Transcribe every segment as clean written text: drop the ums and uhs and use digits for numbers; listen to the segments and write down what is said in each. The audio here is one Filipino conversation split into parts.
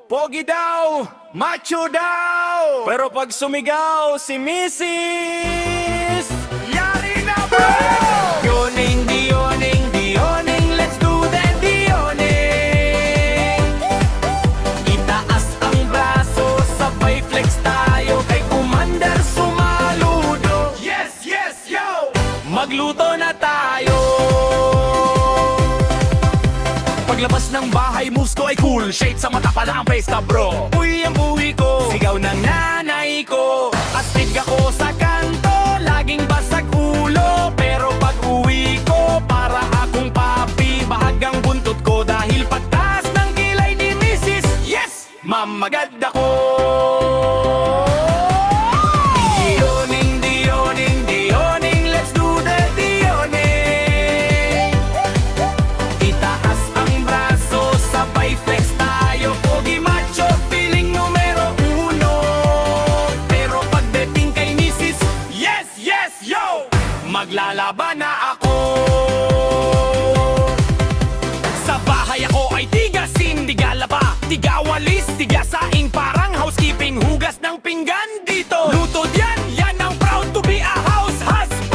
pogi daw, macho daw. Pero pag sumigaw si Mrs. Yari na bro! Dioning, dioning, dioning, let's do that dioning. Itaas ang braso, sabay flex tayo kay Commander Sumaludo. Yes, yes, yo! Magluto na tayo. Paglabas ng bahay, moves ko ay cool. Shade sa mata pala ang pesta bro. Uy, ang buwi ko, sigaw ng nanay ko. Astig ako sa kanto, laging basag ulo. Pero pag uwi ko, para akong papi. Bahagang buntot ko dahil pagtaas ng kilay ni Mrs. Yes! Mamagad ako. Dioning, dioning, dioning, let's do the dioning. Itaas ang braso, sabay flex tayo. Pogi macho, feeling numero uno. Pero pagdating kay Mrs. Yes, yes, yo! Maglalaban na ako. Sa bahay ako ay tigasin, tigalaba, tigawalis, tigasaing, parang housekeeping, hugas ng pinggan dito. Luto yan, yan ang proud to be a house husband.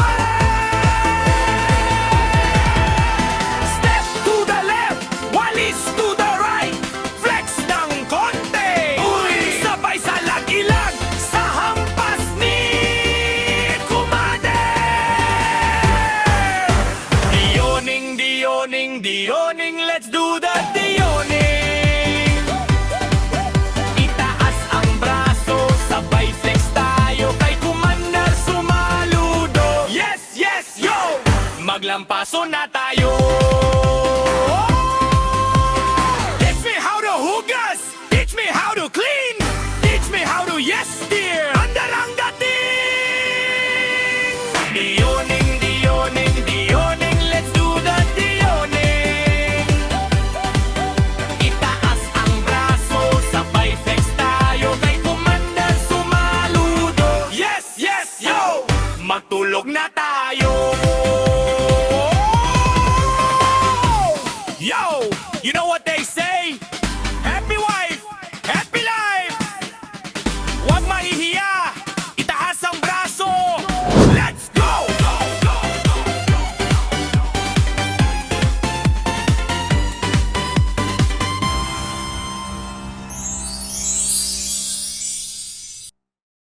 Step to the left, walis to the right, flex ng konti. Uy! Sabay sa lag-ilag, sa hampas ni Commander. Dioning, dioning, dioning, let's do the dioning. Itaas ang braso, sabay flex tayo kay Commander Sumaludo. Yes, yes, yo! Maglampaso na tayo.